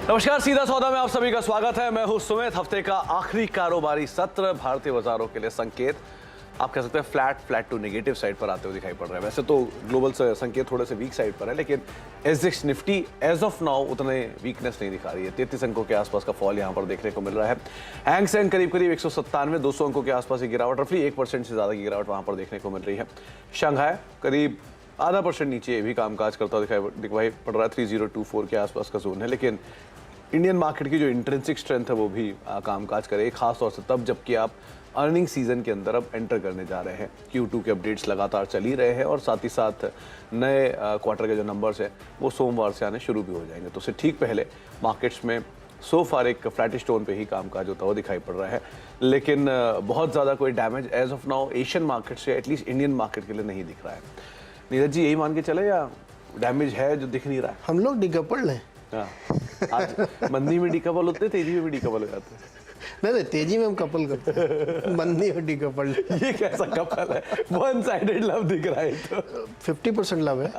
नमस्कार, सीधा सौदा में आप सभी का स्वागत है। मैं हूं सुमित। हफ्ते का आखिरी कारोबारी सत्र भारतीय बाजारों के लिए संकेत आप कह सकते हैं फ्लैट टू नेगेटिव साइड पर आते हुए दिखाई पड़ रहा है। वैसे तो ग्लोबल संकेत थोड़े से वीक साइड पर है, लेकिन SGX Nifty as of now उतने वीकनेस नहीं दिखा रही है। 33 अंकों के आसपास का फॉल यहां पर देखने को मिल रहा है। हैंग सेंग करीब 197 200 अंकों के आसपास की गिरावट, रफली 1% से ज्यादा की गिरावट वहां पर देखने को मिल रही है। शंघाई करीब 0.5% नीचे भी कामकाज करता दिखाई पड़ रहा है। 3024 के आसपास का जोन है, लेकिन इंडियन मार्केट की जो इंट्रिंसिक स्ट्रेंथ है वो भी कामकाज करे, खास तौर से तब जबकि आप अर्निंग सीजन के अंदर अब एंटर करने जा रहे हैं। Q2 के अपडेट्स लगातार चल ही रहे हैं और साथ ही साथ नए क्वार्टर के जो नंबर्स हैं वो सोमवार से आने शुरू भी हो जाएंगे। तो उससे ठीक पहले मार्केट्स में सो फार एक फ्लैटिश टोन पे ही कामकाज होता हुआ दिखाई पड़ रहा है, लेकिन बहुत ज़्यादा कोई damage as of now Asian market से एटलीस्ट इंडियन मार्केट के लिए नहीं दिख रहा है। नीरज जी, यही मान के चले या डैमेज है जो दिख नहीं रहा है? हम लोग डिकपल्ड हैं। हाँ, आज मंदी में डीकपल होते हैं, तेजी में भी डीकपल हो जाते हैं। नहीं, तेजी में हम कपल करते हैं, मंदी में डीकपल्ड। ये कैसा कपल है? वन साइडेड लव दिख रहा है। तो 50% लव है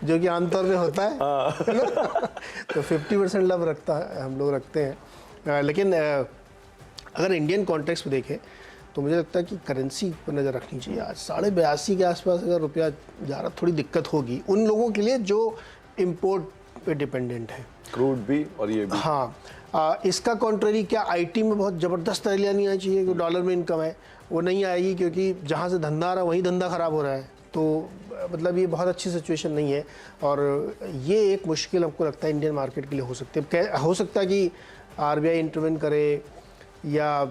जो कि आमतौर पे होता है तो 50% लव रखता है, हम लोग रखते हैं। लेकिन अगर इंडियन कॉन्टेक्स्ट में देखें तो मुझे लगता है कि करेंसी पर नज़र रखनी चाहिए। आज 82.5 के आसपास अगर रुपया जा रहा, थोड़ी दिक्कत होगी उन लोगों के लिए जो इंपोर्ट पे डिपेंडेंट है, क्रूड भी और ये भी। हाँ, इसका कॉन्ट्ररी क्या आईटी में बहुत ज़बरदस्त रैलियाँ नहीं आनी चाहिए, क्योंकि डॉलर में इनकम है, वो नहीं आएगी क्योंकि जहाँ से धंधा आ रहा है वहीं धंधा ख़राब हो रहा है। तो मतलब ये बहुत अच्छी सिचुएशन नहीं है और ये एक मुश्किल हमको लगता है इंडियन मार्केट के लिए हो सकती है। हो सकता है कि आरबीआई इंटरवेन करे या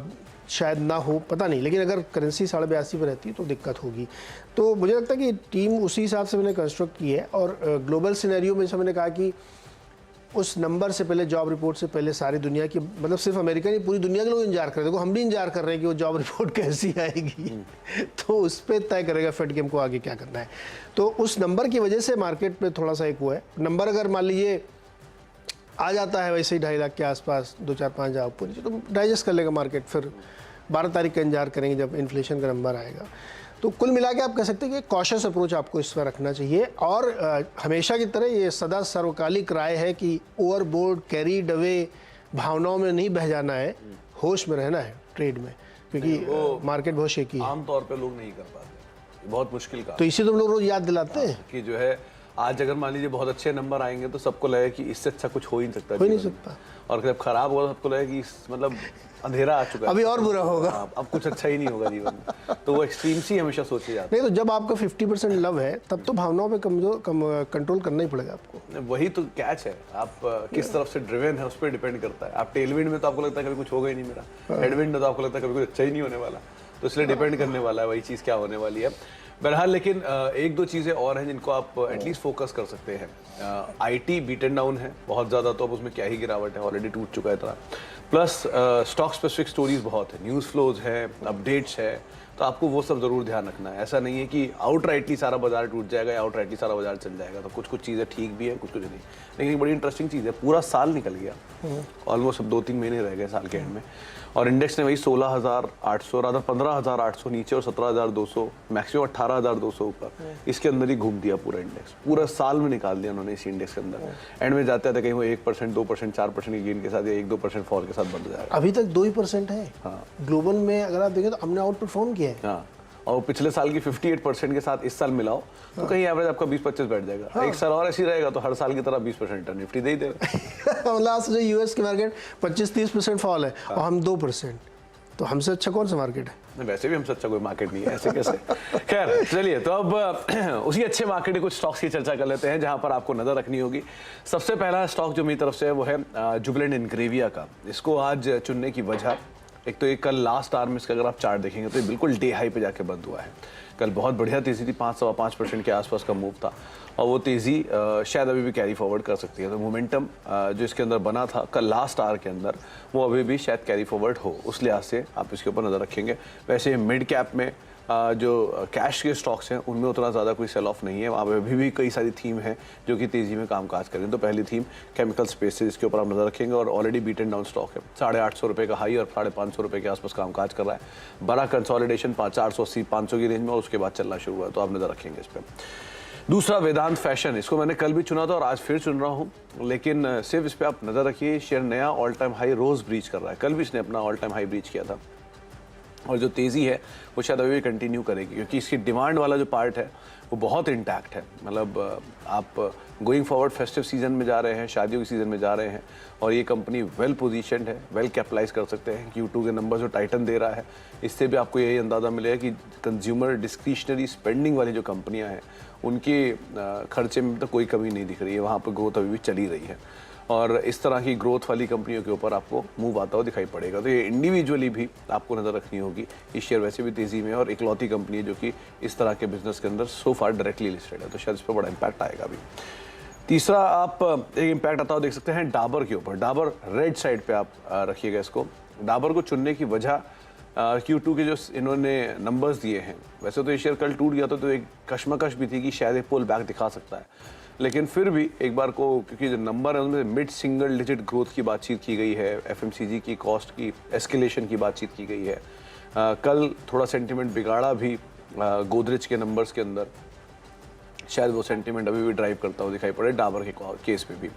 शायद ना हो, पता नहीं, लेकिन अगर करेंसी 82.5 पर रहती है तो दिक्कत होगी। तो मुझे लगता है कि टीम उसी हिसाब से मैंने कंस्ट्रक्ट की है और ग्लोबल सिनेरियो में जैसे मैंने कहा कि उस नंबर से पहले, जॉब रिपोर्ट से पहले सारी दुनिया की, मतलब सिर्फ अमेरिका नहीं, पूरी दुनिया के लोग इंतजार कर रहे हैं। देखो, हम भी इंतजार कर रहे हैं कि वो जॉब रिपोर्ट कैसी आएगी तो उस पर तय करेगा फेड के हमको आगे क्या करना है। तो उस नंबर की वजह से मार्केट में थोड़ा सा एक हुआ है। नंबर अगर मान लीजिए आ जाता है वैसे ही 2.5 लाख के आसपास, 2-4-5 हज़ार ऊपर नीचे, तो डाइजेस्ट कर लेगा मार्केट। फिर 12 तारीख का इंतजार करेंगे जब इन्फ्लेशन का नंबर आएगा। तो कुल मिला के आप कह सकते हैं कि कॉशियस अप्रोच आपको इस पर रखना चाहिए और हमेशा की तरह ये सदा सर्वकालिक राय है कि ओवरबोर्ड, कैरीड अवे भावनाओं में नहीं बह जाना है, होश में रहना है ट्रेड में, क्योंकि मार्केट बहुत शेकी है। आमतौर पे लोग नहीं कर पाते, बहुत मुश्किल का। तो इसी तो हम लोग रोज याद दिलाते हैं कि जो है आज अगर मान लीजिए बहुत अच्छे नंबर आएंगे तो सबको लगेगा कि इससे अच्छा कुछ हो ही नहीं सकता, हो ही नहीं सकता, और जब खराब होगा तो सबको लगेगा कि मतलब अंधेरा आ चुका है, अभी और बुरा होगा, अब कुछ अच्छा ही नहीं होगा जीवन में। तो वो एक्सट्रीम्स ही हमेशा सोचे जाते हैं। नहीं, तो जब आपका 50% लव है तब तो भावनाओं पे कंट्रोल करना ही पड़ेगा आपको। वही तो कैच है, आप किस तरफ से ड्रिवन है उस पर डिपेंड करता है। आप टेलविंड में तो आपको लगता है कभी कुछ होगा ही नहीं मेरा, हेडविंड में तो आपको लगता है कभी कुछ अच्छा ही नहीं होने वाला, तो इसलिए डिपेंड करने वाला है वही चीज़ क्या होने वाली है। बहरहाल, लेकिन एक दो चीज़ें और हैं जिनको आप एटलीस्ट फोकस कर सकते हैं। आईटी बीटन डाउन है बहुत ज़्यादा, तो अब उसमें क्या ही गिरावट है, ऑलरेडी टूट चुका है इतना। प्लस स्टॉक स्पेसिफिक स्टोरीज बहुत है, न्यूज़ फ्लोज है, अपडेट्स है, तो आपको वो सब ज़रूर ध्यान रखना है। ऐसा नहीं है कि आउटराइटली सारा बाजार टूट जाएगा या आउटराइटली सारा बाजार चल जाएगा। तो कुछ कुछ चीज़ें ठीक भी है, कुछ कुछ नहीं। लेकिन एक बड़ी इंटरेस्टिंग चीज़ है, पूरा साल निकल गया, ऑलमोस्ट अब 2-3 महीने रह गए साल के एंड में, और इंडेक्स ने वही 16,800 रादर 15,800 नीचे और 17,200 मैक्सिमम 18,200 ऊपर, इसके अंदर ही घूम दिया पूरा इंडेक्स। पूरा साल में निकाल दिया उन्होंने इसी इंडेक्स के अंदर। एंड में जाते हैं कहीं वो 1%, 2%, 4% की गेन के साथ या 1-2% फॉल के साथ बंद हो जाएगा। अभी तक 2% है। हाँ, ग्लोबल में अगर आप देखें तो हमने आउट परफॉर्म किया है। हाँ, और पिछले साल की 58% के साथ इस साल मिलाओ तो कहीं एवरेज आपका 20-25 बैठ जाएगा। हाँ। एक साल और ऐसी रहेगा तो हर साल की तरह 20% निफ्टी दे ही देगा। लास्ट जो यूएस की मार्केट 25-30% फॉल है। हाँ। और हम 2%, तो हमसे अच्छा कौन सा मार्केट है? वैसे भी हमसे अच्छा कोई मार्केट नहीं है, ऐसे कैसे। खैर चलिए, तो अब उसी अच्छे मार्केट के कुछ स्टॉक्स की चर्चा कर लेते हैं जहां पर आपको नजर रखनी होगी। सबसे पहला स्टॉक जो मेरी तरफ से है वो है जुबिलेंट इंग्रेविया का। इसको आज चुनने की वजह, एक तो ये कल लास्ट आवर में इसका अगर आप चार्ट देखेंगे तो ये बिल्कुल डे हाई पे जाके बंद हुआ है। कल बहुत बढ़िया तेज़ी थी, 5-5% के आसपास का मूव था और वो तेज़ी शायद अभी भी कैरी फॉरवर्ड कर सकती है। तो मोमेंटम जो इसके अंदर बना था कल लास्ट आवर के अंदर, वो अभी भी शायद कैरी फॉरवर्ड हो, उस लिहाज से आप इसके ऊपर नज़र रखेंगे। वैसे मिड कैप में जो कैश के स्टॉक्स हैं उनमें उतना ज़्यादा कोई सेल ऑफ नहीं है, वहाँ पे अभी भी कई सारी थीम है जो कि तेज़ी में कामकाज करें। तो पहली थीम केमिकल स्पेस है, जिसके ऊपर आप नज़र रखेंगे और ऑलरेडी बीटन डाउन स्टॉक है। 850 रुपये का हाई और 550 रुपये के आसपास कामकाज कर रहा है। बड़ा कंसोलिडेशन 480-500 की रेंज में और उसके बाद चलना शुरू हुआ, तो आप नज़र रखेंगे इस पर। दूसरा वेदांत फैशन, इसको मैंने कल भी चुना था और आज फिर चुन रहा हूँ, लेकिन सिर्फ इस पे आप नज़र रखिए, शेयर नया ऑल टाइम हाई रोज ब्रीच कर रहा है। कल भी इसने अपना ऑल टाइम हाई ब्रीच किया था और जो तेज़ी है वो शायद अभी भी कंटिन्यू करेगी, क्योंकि इसकी डिमांड वाला जो पार्ट है वो बहुत इंटैक्ट है। मतलब आप गोइंग फॉरवर्ड फेस्टिव सीजन में जा रहे हैं, शादियों के सीजन में जा रहे हैं, और ये कंपनी वेल पोजीशनड है, वेल कैपिटलाइज कर सकते हैं। Q2 के नंबर जो टाइटन दे रहा है, इससे भी आपको यही अंदाज़ा मिलेगा कि कंज्यूमर डिस्क्रिशनरी स्पेंडिंग वाली जो कंपनियां हैं उनके खर्चे में तो कोई कमी नहीं दिख रही है, वहाँ पर ग्रोथ अभी भी चली रही है। और इस तरह की ग्रोथ वाली कंपनियों के ऊपर आपको मूव आता हुआ दिखाई पड़ेगा। तो ये इंडिविजुअली भी आपको नज़र रखनी होगी। ये शेयर वैसे भी तेज़ी में है और इकलौती कंपनी है जो कि इस तरह के बिजनेस के अंदर सो फार डायरेक्टली लिस्टेड है, तो शायद इस पर बड़ा इंपैक्ट आएगा अभी। तीसरा आप एक इम्पैक्ट आता हुआ देख सकते हैं डाबर के ऊपर। डाबर रेड साइड पे आप रखिएगा इसको। डाबर को चुनने की वजह Q2 के जो इन्होंने नंबर्स दिए हैं, वैसे तो ये शेयर कल टूट गया था तो एक कशमकश भी थी कि शायद एक पुल बैक दिखा सकता है, लेकिन फिर भी एक बार को, क्योंकि जो नंबर है उनमें मिड सिंगल डिजिट ग्रोथ की बातचीत की गई है, FMCG की कॉस्ट की एस्केलेशन की बातचीत की गई है। कल थोड़ा सेंटिमेंट बिगाड़ा भी गोदरेज के नंबर्स के अंदर, शायद वो सेंटीमेंट अभी भी ड्राइव करता हुआ दिखाई पड़े डाबर के केस में भी।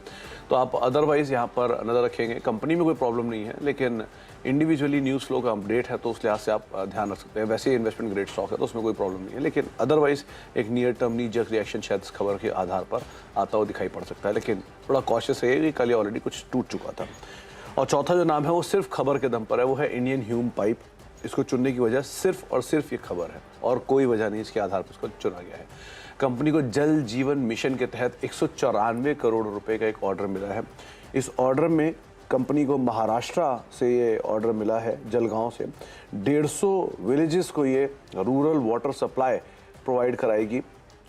तो आप अदरवाइज़ यहाँ पर नज़र रखेंगे। कंपनी में कोई प्रॉब्लम नहीं है, लेकिन इंडिविजुअली न्यूज़ फ्लो का अपडेट है तो उस लिहाज से आप ध्यान रख सकते हैं। वैसे इन्वेस्टमेंट ग्रेड स्टॉक है तो उसमें कोई प्रॉब्लम नहीं है, लेकिन अदरवाइज़ एक नियर टर्म नी जग रिएक्शन शायद इस खबर के आधार पर आता हुआ दिखाई पड़ सकता है, लेकिन थोड़ा कॉशियस है कि कल ऑलरेडी कुछ टूट चुका था। और चौथा जो नाम है वो सिर्फ खबर के दम पर है, वो है इंडियन ह्यूम पाइप। इसको चुनने की वजह सिर्फ और सिर्फ ये खबर है और कोई वजह नहीं इसके आधार पर इसको चुना गया है। कंपनी को जल जीवन मिशन के तहत 194 करोड़ रुपए का एक ऑर्डर मिला है। इस ऑर्डर में कंपनी को महाराष्ट्र से ये ऑर्डर मिला है, जलगांव से। 150 विलेजेस को ये रूरल वाटर सप्लाई प्रोवाइड कराएगी।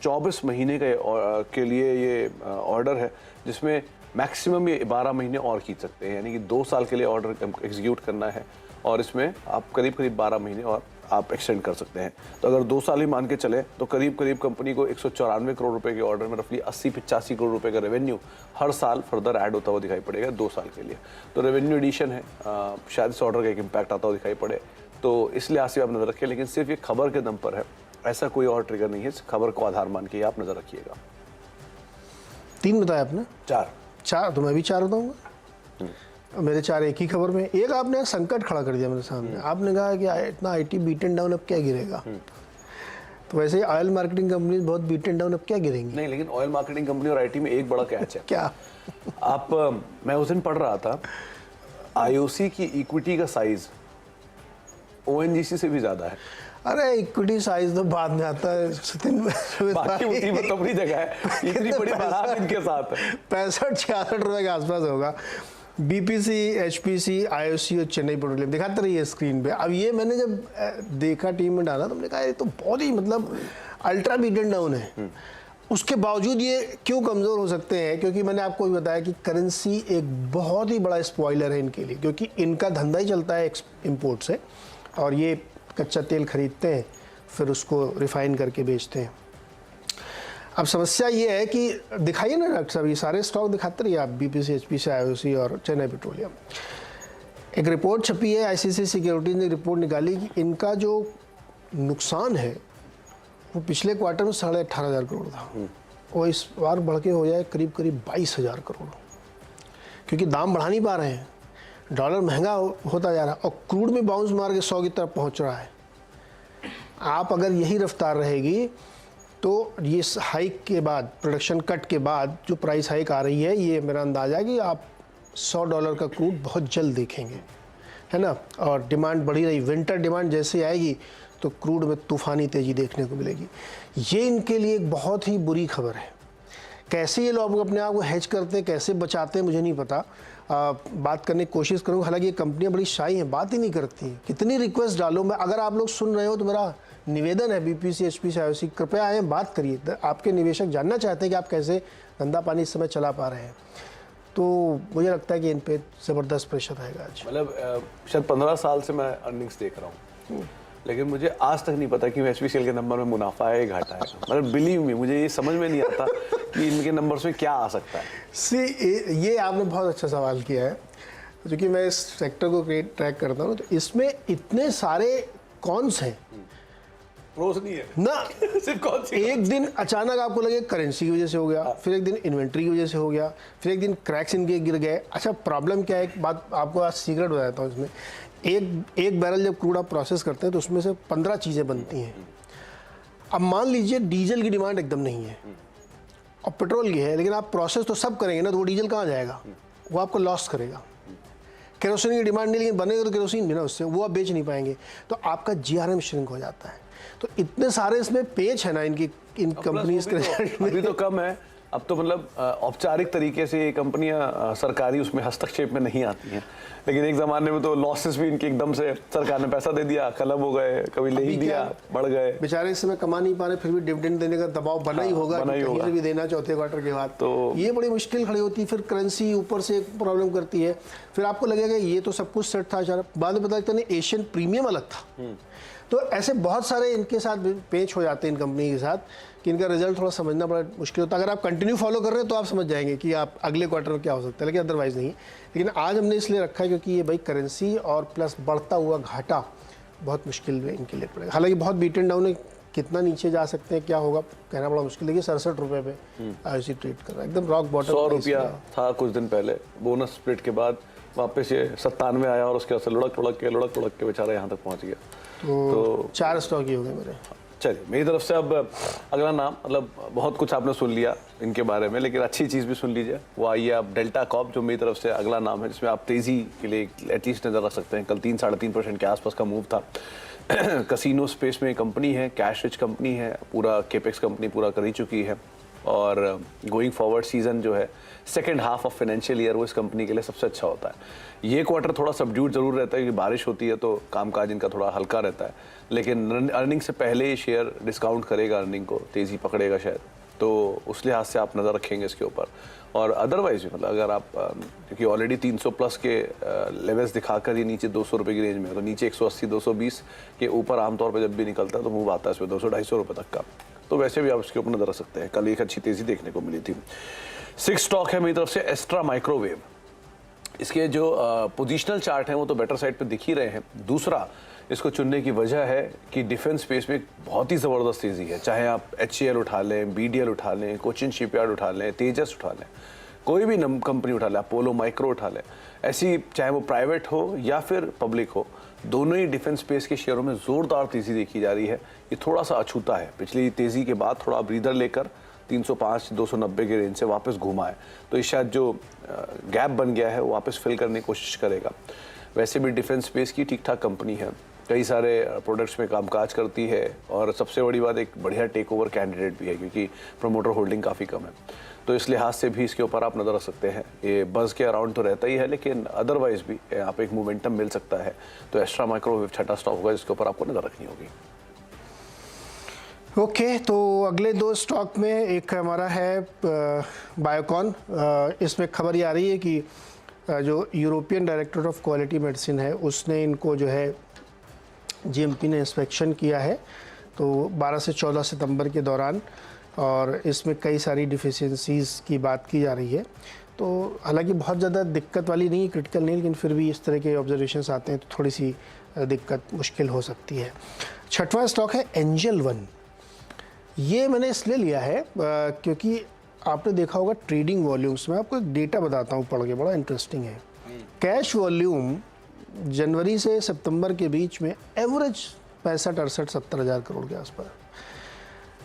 24 महीने के लिए ये ऑर्डर है, जिसमें मैक्सिमम ये 12 महीने और खींच सकते हैं, यानी कि 2 साल के लिए ऑर्डर एग्जीक्यूट करना है और इसमें आप करीब 12 महीने और आप एक्सटेंड कर सकते हैं। तो अगर 2 साल ही मान के चले तो करीब कंपनी को 194 करोड़ रुपए के ऑर्डर में रफली 80-85 करोड़ रुपए का रेवेन्यू हर साल फर्दर ऐड होता हुआ दिखाई पड़ेगा 2 साल के लिए। तो रेवेन्यू एडिशन है, शायद इस ऑर्डर का एक इम्पैक्ट आता हुआ दिखाई पड़े, तो इस लिहाज से आप नजर रखें। लेकिन सिर्फ ये खबर के दम पर है, ऐसा कोई और ट्रिगर नहीं है, इस खबर को आधार मान के आप नजर रखिएगा। 3 बताया आपने? 4 तो मैं भी 4 बताऊंगा। मेरे 4 एक ही खबर में। एक आपने संकट खड़ा कर दिया मेरे सामने। आपने कहा कि इतना IT बीटन डाउन, अब क्या गिरेगा? तो वैसे ही ऑयल मार्केटिंग कंपनी बहुत बीटन डाउन, अब क्या गिरेंगी? नहीं, लेकिन ऑयल मार्केटिंग कंपनी और IT में एक बड़ा कैच है। क्या? मैं उस दिन पढ़ रहा था, IOC की इक्विटी का साइज ONGC से भी ज्यादा है। अरे इक्विटी साइज तो बाद में आता है। बाकी मुसीबत तो अपनी जगह है, इतनी बड़ी बारात इनके साथ है। 65-66 रुपए के आसपास होगा। BPC, HPC, IOC और चेन्नई पेट्रोलियम दिखाते रहिए स्क्रीन पे। अब ये मैंने जब देखा, टीम में डाला, तो हमने कहा ये तो बहुत ही मतलब अल्ट्रा बीटन डाउन है। उसके बावजूद ये क्यों कमज़ोर हो सकते हैं? क्योंकि मैंने आपको भी बताया कि करेंसी एक बहुत ही बड़ा स्पॉइलर है इनके लिए, क्योंकि इनका धंधा ही चलता है इम्पोर्ट से, और ये कच्चा तेल खरीदते हैं फिर उसको रिफाइन करके बेचते हैं। अब समस्या ये है कि दिखाइए ना डॉक्टर साहब, ये सारे स्टॉक दिखाते रहिए आप, BPC, HPC, IOC और चेन्नई पेट्रोलियम। एक रिपोर्ट छपी है, ICICI सिक्योरिटीज ने रिपोर्ट निकाली कि इनका जो नुकसान है वो पिछले क्वार्टर में 18,500 करोड़ था, और इस बार बढ़ के हो जाए करीब 22,000 करोड़, क्योंकि दाम बढ़ा नहीं पा रहे हैं, डॉलर महंगा होता जा रहा है और क्रूड में बाउंस मार के 100 की तरफ पहुंच रहा है। आप अगर यही रफ्तार रहेगी तो ये हाइक के बाद, प्रोडक्शन कट के बाद जो प्राइस हाइक आ रही है, ये मेरा अंदाज़ा है कि आप $100 का क्रूड बहुत जल्द देखेंगे, है ना। और डिमांड बढ़ी रही, विंटर डिमांड जैसे आएगी तो क्रूड में तूफ़ानी तेज़ी देखने को मिलेगी। ये इनके लिए एक बहुत ही बुरी खबर है। कैसे ये लोग अपने आप को हेज करते हैं, कैसे बचाते हैं, मुझे नहीं पता। बात करने की कोशिश करूँगा, हालांकि ये कंपनियाँ बड़ी शाई हैं, बात ही नहीं करती। कितनी रिक्वेस्ट डालो मैं, अगर आप लोग सुन रहे हो तो मेरा निवेदन है, BPC, HPC, IOC, कृपया आए, बात करिए। आपके निवेशक जानना चाहते हैं कि आप कैसे धंधा पानी इस समय चला पा रहे हैं। तो मुझे लगता है कि इन पे ज़बरदस्त प्रेशर आएगा आज। मतलब शायद 15 साल से मैं अर्निंग्स देख रहा हूँ, लेकिन मुझे आज तक नहीं पता कि HPCL के नंबर में मुनाफा है या घाटा है। मतलब बिलीव मी, मुझे ये समझ में नहीं आता कि इनके नंबर्स में क्या आ सकता है। ये आपने बहुत अच्छा सवाल किया है, क्योंकि मैं इस सेक्टर को ट्रैक करता हूँ, तो इसमें इतने सारे कॉन्स हैं प्रोस नहीं है ना। सिर्फ कौन सी एक दिन अचानक आपको लगे करेंसी की वजह से हो गया, फिर एक दिन इन्वेंट्री की वजह से हो गया, फिर एक दिन क्रैक्स इनके गिर गए। अच्छा, प्रॉब्लम क्या है, एक बात आपको आज सीक्रेट बताता हूँ इसमें। एक बैरल जब क्रूड आप प्रोसेस करते हैं तो उसमें से 15 चीज़ें बनती हैं। अब मान लीजिए डीजल की डिमांड एकदम नहीं है और पेट्रोल की है, लेकिन आप प्रोसेस तो सब करेंगे ना, तो वो डीजल कहाँ जाएगा, वो आपको लॉस करेगा। केरोसिन की डिमांड नहीं, लेकिन बनेगा तो केरोसिन भी ना उससे, वो आप बेच नहीं पाएंगे, तो आपका जीआरएम श्रिंक हो जाता है। तो इतने सारे इसमें पेच है ना इन कंपनीज के रिजल्ट में। अभी तो कम है, अब तो मतलब औपचारिक तरीके से ये कंपनियां सरकारी उसमें हस्तक्षेप में नहीं आती हैं, लेकिन एक ज़माने में तो लॉसेस भी इनके एकदम से सरकार ने पैसा दे दिया, कलम हो गए, कभी ले ही दिया, बढ़ गए। बेचारे इस समय कमा नहीं पा रहे, फिर भी डिविडेंड देने का दबाव बना ही होगा, कहीं से भी देना चौथे क्वार्टर के बाद। तो ये बड़ी मुश्किल खड़ी होती है। फिर करेंसी ऊपर से एक प्रॉब्लम करती है, फिर आपको लगेगा ये तो सब कुछ सेट था, बाद में पता लगता है एशियन प्रीमियम अलग था। तो ऐसे बहुत सारे इनके साथ पेच हो जाते हैं इन कंपनी के साथ कि इनका रिजल्ट थोड़ा समझना बड़ा मुश्किल होता है। अगर आप कंटिन्यू फॉलो कर रहे हैं तो आप समझ जाएंगे कि आप अगले क्वार्टर में क्या हो सकता है, लेकिन अदरवाइज नहीं। लेकिन आज हमने इसलिए रखा है क्योंकि ये भाई करेंसी और प्लस बढ़ता हुआ घाटा बहुत मुश्किल में इनके लिए पड़ेगा। हालांकि बहुत बीटन डाउन है, कितना नीचे जा सकते हैं क्या होगा कहना बड़ा मुश्किल। देखिए 67 रुपये पे आईओसी ट्रेड कर रहा है, एकदम रॉक बॉटम। 100 रुपया था कुछ दिन पहले, बोनस स्प्लिट के बाद वापस ये 97 आया और उसके बाद से लुढ़क के बेचारा यहाँ तक पहुँच गया। तो 4 स्टॉक ही हो गए मेरे। चलिए, मेरी तरफ से अब अगला नाम, मतलब बहुत कुछ आपने सुन लिया इनके बारे में, लेकिन अच्छी चीज़ भी सुन लीजिए। वो आइए आप डेल्टा कॉर्प, जो मेरी तरफ से अगला नाम है जिसमें आप तेज़ी के लिए एटलीस्ट नज़र रख सकते हैं। कल 3-3.5% के आसपास का मूव था। कसिनो स्पेस में कंपनी है, कैश रिच कंपनी है, पूरा केपेक्स कंपनी पूरा कर ही चुकी है, और गोइंग फॉरवर्ड सीजन जो है second half of financial year वो इस कंपनी के लिए सबसे अच्छा होता है। ये क्वार्टर थोड़ा सबड्यूड जरूर रहता है क्योंकि बारिश होती है तो कामकाज इनका थोड़ा हल्का रहता है, लेकिन अर्निंग से पहले ही शेयर डिस्काउंट करेगा, अर्निंग को तेज़ी पकड़ेगा शायद, तो उस लिहाज से आप नज़र रखेंगे इसके ऊपर। और अदरवाइज भी मतलब अगर आप क्योंकि ऑलरेडी 300 प्लस के लेवल्स दिखाकर ये नीचे 200 रुपये की रेंज में है, तो नीचे 180-220 के ऊपर आमतौर पर जब भी निकलता है तो मूव आता है इसमें 200-250 रुपये तक का, तो वैसे भी आप इसके ऊपर नजर रख सकते हैं। कल एक अच्छी तेजी देखने को मिली थी। 6 स्टॉक है मेरी तरफ से एस्ट्रा माइक्रोवेव। इसके जो पोजिशनल चार्ट हैं वो तो बेटर साइड पे दिख ही रहे हैं। दूसरा इसको चुनने की वजह है कि डिफेंस स्पेस में बहुत ही ज़बरदस्त तेज़ी है। चाहे आप HAL उठा लें, BDL उठा लें, कोचिन शिपयार्ड उठा लें, तेजस उठा लें, कोई भी कंपनी उठा लें, अपोलो माइक्रो उठा लें, ऐसी चाहे वो प्राइवेट हो या फिर पब्लिक हो, दोनों ही डिफेंस स्पेस के शेयरों में ज़ोरदार तेज़ी देखी जा रही है। ये थोड़ा सा अछूता है, पिछली तेज़ी के बाद थोड़ा ब्रीदर लेकर 305-290 के रेंज से वापस घुमा है, तो ये शायद जो गैप बन गया है वो वापस फिल करने की कोशिश करेगा। वैसे भी डिफेंस स्पेस की ठीक ठाक कंपनी है, कई सारे प्रोडक्ट्स में कामकाज करती है, और सबसे बड़ी बात एक बढ़िया टेक ओवर कैंडिडेट भी है क्योंकि प्रोमोटर होल्डिंग काफ़ी कम है, तो इस लिहाज से भी इसके ऊपर आप नज़र रख सकते हैं। ये बज़ के अराउंड तो रहता ही है, लेकिन अदरवाइज भी यहाँ पे एक मोमेंटम मिल सकता है, तो एस्ट्रा माइक्रोवेव छठा स्टॉक होगा जिसके ऊपर आपको नज़र रखनी होगी। ओके, तो अगले 2 स्टॉक में एक हमारा है बायोकॉन। इसमें खबर ये आ रही है कि जो European director of quality medicine है उसने इनको जो है GMP ने इंस्पेक्शन किया है, तो 12 से 14 सितंबर के दौरान, और इसमें कई सारी डिफिशियंसीज़ की बात की जा रही है। तो हालांकि बहुत ज़्यादा दिक्कत वाली नहीं, क्रिटिकल नहीं, लेकिन फिर भी इस तरह के ऑब्जर्वेशंस आते हैं तो थोड़ी सी दिक्कत मुश्किल हो सकती है। छठवां स्टॉक है एंजल वन। ये मैंने इसलिए लिया है क्योंकि आपने देखा होगा ट्रेडिंग वॉल्यूम्स में, आपको एक डेटा बताता हूँ पढ़ के, बड़ा इंटरेस्टिंग है। कैश वॉल्यूम जनवरी से सितंबर के बीच में एवरेज 65-68-70 हज़ार करोड़ के आसपास,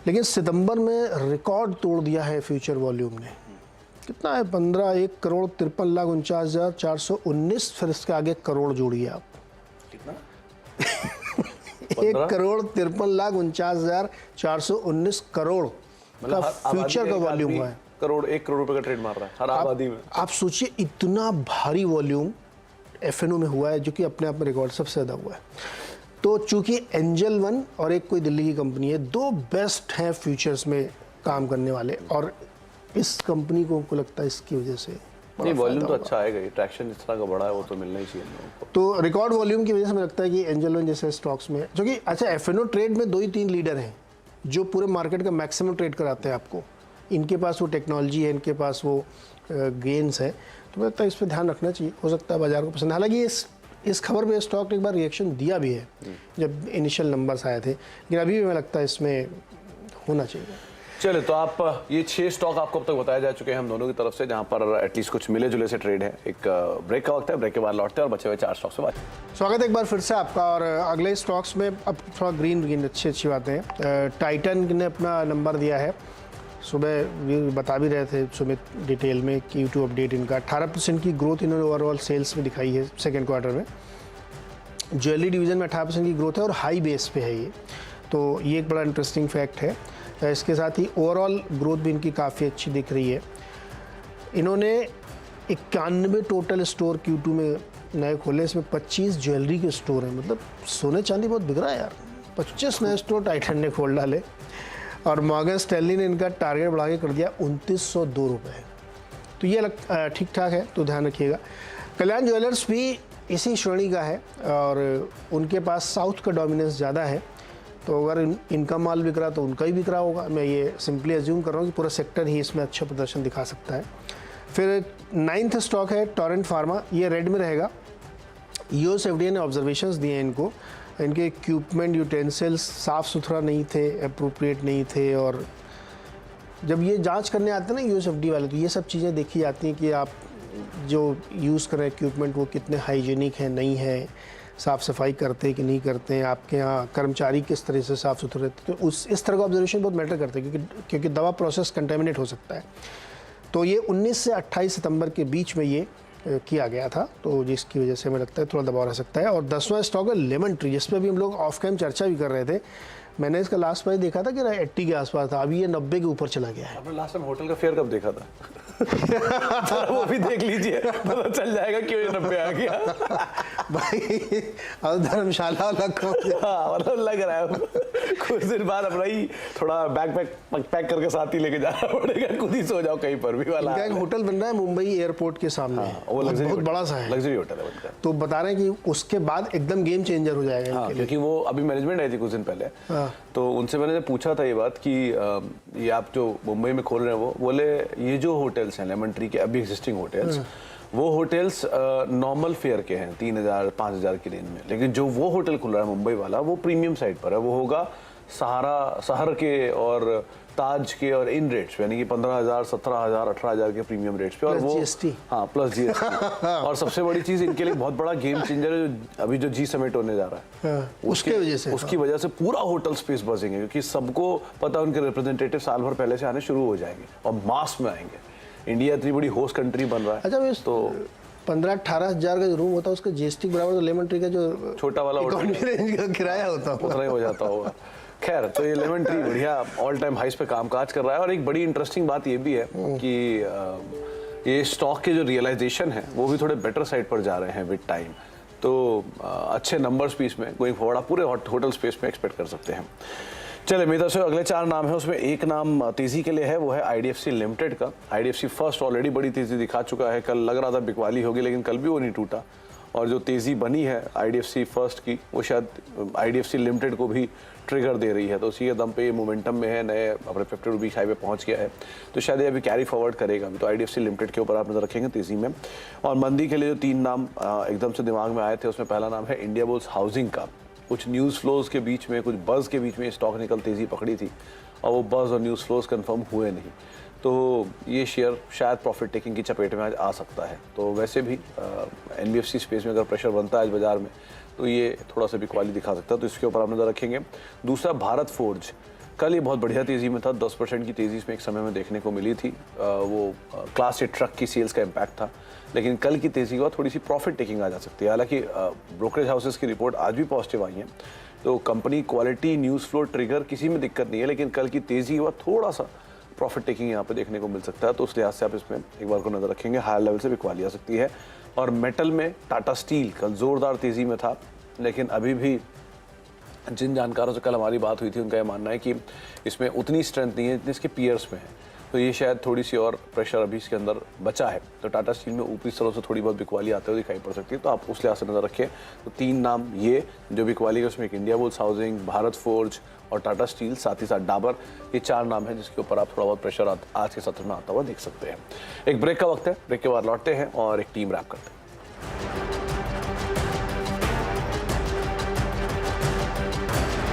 लेकिन सितंबर में रिकॉर्ड तोड़ दिया है फ्यूचर वॉल्यूम ने। कितना है? 1,53,53,49,419, फिर इसके आगे करोड़ जोड़िए आप, कितना 1,53,49,419 करोड़ का फ्यूचर का वॉल्यूम हुआ है। 1 करोड़ रुपए का ट्रेड मार रहा है हर आबादी में। आप सोचिए इतना भारी वॉल्यूम FNO में हुआ है, जो कि अपने आप में रिकॉर्ड सबसे ज़्यादा हुआ है। तो चूंकि एंजल वन और एक कोई दिल्ली की कंपनी है, 2 बेस्ट हैं फ्यूचर्स में काम करने वाले, और इस कंपनी को हमको लगता है इसकी वजह से नहीं, वॉल्यूम तो अच्छा आएगा, ट्रैक्शन जिस तरह का बड़ा है वो तो मिलना ही चाहिए लोगों को। तो रिकॉर्ड वॉल्यूम की वजह से मुझे लगता है कि एंजल वन जैसे स्टॉक्स में, जो कि अच्छा FNO ट्रेड में 2 ही 3 लीडर हैं जो पूरे मार्केट का मैक्सिमम ट्रेड कराते हैं आपको। इनके पास वो टेक्नोलॉजी है, इनके पास वो गेन्स है, तो मुझे लगता है इस पर ध्यान रखना चाहिए। हो सकता है बाजार को पसंद। हालांकि ये इस खबर पे स्टॉक ने एक बार रिएक्शन दिया भी है जब इनिशियल नंबर्स आए थे, लेकिन अभी भी हमें लगता है इसमें होना चाहिए। चले तो आप ये 6 स्टॉक आपको अब तक बताए जा चुके हैं हम दोनों की तरफ से, जहां पर एटलीस्ट कुछ मिले जुले से ट्रेड है। एक ब्रेक का वक्त है, ब्रेक के बाद लौटते हैं और बचे हुए 4 स्टॉक्स से बात। स्वागत है एक बार फिर से आपका। और अगले स्टॉक्स में अब थोड़ा ग्रीन अच्छी बातें हैं। टाइटन ने अपना नंबर दिया है, सुबह बता भी रहे थे सुमित डिटेल में कि Q2 अपडेट इनका 18% की ग्रोथ इन्होंने ओवरऑल सेल्स में दिखाई है सेकेंड क्वार्टर में। ज्वेलरी डिवीज़न में 18% की ग्रोथ है और हाई बेस पे है ये, तो ये एक बड़ा इंटरेस्टिंग फैक्ट है। इसके साथ ही ओवरऑल ग्रोथ भी इनकी काफ़ी अच्छी दिख रही है। इन्होंने 91 टोटल स्टोर Q2 में नए खोले, इसमें 25 ज्वेलरी के स्टोर हैं। मतलब सोने चांदी बहुत बिक रहा है यार, 25 नए स्टोर टाइटन ने खोल डाले। और मॉर्गन स्टैनली ने इनका टारगेट बढ़ा के कर दिया 2902 रुपये, तो ये ठीक ठाक है, तो ध्यान रखिएगा। कल्याण ज्वेलर्स भी इसी श्रेणी का है और उनके पास साउथ का डोमिनेंस ज़्यादा है, तो अगर इनका माल बिक रहा तो उनका ही बिक रहा होगा। मैं ये सिंपली अज्यूम कर रहा हूँ कि पूरा सेक्टर ही इसमें अच्छा प्रदर्शन दिखा सकता है। फिर 9th स्टॉक है टोरेंट फार्मा, ये रेड में रहेगा। US FDA ने ऑब्जर्वेशंस दिए हैं इनको, इनके इक्विपमेंट यूटेंसिल्स साफ़ सुथरा नहीं थे, अप्रोप्रिएट नहीं थे, और जब ये जांच करने आते हैं ना US FDA वाले, तो ये सब चीज़ें देखी जाती हैं कि आप जो यूज़ कर रहे हैं इक्विपमेंट वो कितने हाइजीनिक है, नहीं है, साफ़ सफाई करते हैं कि नहीं करते हैं, आपके यहाँ कर्मचारी किस तरह से साफ़ सुथरे रहते हैं, तो इस तरह का ऑब्जर्वेशन बहुत मैटर करते हैं क्योंकि दवा प्रोसेस कंटेमिनेट हो सकता है। तो ये 19 से 28 सितंबर के बीच में ये किया गया था, तो जिसकी वजह से हमें लगता है थोड़ा दबाव रह सकता है। और 10वां स्टॉक है लेमन ट्री, जिस पर भी हम लोग ऑफ कैम चर्चा भी कर रहे थे। मैंने इसका लास्ट प्राइस देखा था कि 80 के आसपास था, अभी ये 90 के ऊपर चला गया है। आपने लास्ट टाइम होटल का फेयर कब देखा था? वो भी देख लीजिए, पता चल जाएगा क्यों ये 90 आ गया। भाई अब धर्मशाला मतलब लग रहा है कुछ दिन बाद अपना ही थोड़ा बैग पैक करके साथ ही लेके जाना पड़ेगा, खुद ही सो जाओ कहीं पर भी वाला। एक होटल बन रहा है मुंबई एयरपोर्ट के सामने, वो बहुत बड़ा सा है, लग्जरी होटल है बनकर। तो बता रहे हैं कि उसके बाद एकदम गेम चेंजर हो जाएगा इनके लिए। क्योंकि वो अभी मैनेजमेंट आई थी कुछ दिन पहले, तो उनसे मैंने पूछा था ये बात कि ये आप जो मुंबई में खोल रहे हैं, वो बोले ये जो होटल्स हैं लेमन ट्री के अभी एग्जिस्टिंग होटल्स, वो होटल्स नॉर्मल फेयर के हैं 3000-5000 की रेंज में, लेकिन जो वो होटल खुल रहा है मुंबई वाला वो प्रीमियम साइड पर है, वो होगा सहर के और ताज के और इन रेट्स, यानी कि 15,000, 17,000, 18,000 के प्रीमियम रेट्स पे, और वो GST। हाँ प्लस GST। और सबसे बड़ी चीज इनके लिए बहुत बड़ा गेम चेंजर है जो अभी जो जी समिट होने जा रहा है, उसकी वजह से पूरा होटल स्पेस बचेंगे, क्योंकि सबको पता है उनके रिप्रेजेंटेटिव साल भर पहले से आने शुरू हो जाएंगे और मास में आएंगे। इंडिया इतनी बड़ी होस्ट कंट्री बन रहा है। अच्छा, तो 15-18 हजार का जो रूम होता है उसका GST बराबर तो लेमन ट्री का जो छोटा वाला रेंज का किराया होता है उतना ही हो जाता होगा। खैर, तो ये लेमन ट्री बढ़िया ऑल टाइम हाइस पे कामकाज कर रहा है। और एक बड़ी इंटरेस्टिंग बात ये भी है कि ये स्टॉक के जो रियलाइजेशन है वो भी थोड़े बेटर साइड पर जा रहे हैं विद टाइम, तो अच्छे नंबर्स भी इसमें गोइंग फॉरवर्ड आप पूरे होटल स्पेस में एक्सपेक्ट कर सकते हैं। चले, मेरी तरफ से अगले 4 नाम है, उसमें एक नाम तेजी के लिए है, वो है IDFC लिमिटेड का। IDFC फर्स्ट ऑलरेडी बड़ी तेजी दिखा चुका है, कल लग रहा था बिकवाली होगी, लेकिन कल भी वो नहीं टूटा, और जो तेजी बनी है IDFC फर्स्ट की वो शायद IDFC लिमिटेड को भी ट्रिगर दे रही है, तो उसी के दम पे ये मोमेंटम में है, नए अपने 50 रुपीज़ हाई पे पहुंच गया है, तो शायद ये अभी कैरी फॉरवर्ड करेगा भी। तो IDFC लिमिटेड के ऊपर आप नजर रखेंगे तेजी में। और मंदी के लिए जो 3 नाम एकदम से दिमाग में आए थे, उसमें पहला नाम है इंडिया बुल्स हाउसिंग का। कुछ न्यूज़ फ्लोज के बीच में, कुछ बज़ के बीच में स्टॉक निकल तेजी पकड़ी थी, और वो बज़ और न्यूज़ फ्लोज कंफर्म हुए नहीं, तो ये शेयर शायद प्रॉफिट टेकिंग की चपेट में आज आ सकता है। तो वैसे भी NBFC स्पेस में अगर प्रेशर बनता है आज बाजार में, तो ये थोड़ा सा बिकवाली दिखा सकता है, तो इसके ऊपर आप नजर रखेंगे। दूसरा भारत फोर्ज, कल ये बहुत बढ़िया तेजी में था, 10% की तेजी इसमें एक समय में देखने को मिली थी, वो क्लास 8 ट्रक की सेल्स का इम्पैक्ट था, लेकिन कल की तेजी के बाद थोड़ी सी प्रॉफिट टेकिंग आ जा सकती है। हालांकि ब्रोकरेज हाउसेस की रिपोर्ट आज भी पॉजिटिव आई है, तो company quality news flow trigger किसी में दिक्कत नहीं है, लेकिन कल की तेजी के बाद थोड़ा सा प्रॉफिट टेकिंग यहाँ पे देखने को मिल सकता है, तो उस लिहाज से आप इसमें एक बार को नजर रखेंगे, हायर लेवल से बिकवाली आ सकती है। और मेटल में टाटा स्टील कल जोरदार तेजी में था, लेकिन अभी भी जिन जानकारों से कल हमारी बात हुई थी उनका यह मानना है कि इसमें उतनी स्ट्रेंथ नहीं है जितनी इसके पीयर्स में है, तो ये शायद थोड़ी सी और प्रेशर अभी इसके अंदर बचा है, तो टाटा स्टील में ऊपरी स्तरों से थोड़ी बहुत बिकवाली आते हुए दिखाई पड़ सकती है, तो आप उस लिहाज से नजर रखें। तो 3 नाम ये जो बिकवाली है, उसमें एक India bulls housing, Bharat forge और टाटा स्टील, साथ ही साथ डाबर, ये 4 नाम हैं जिसके ऊपर आप थोड़ा बहुत प्रेशर आज के सत्र में आता हुआ देख सकते हैं। एक ब्रेक का वक्त है, ब्रेक के बाद लौटते हैं और एक टीम रैप करते हैं।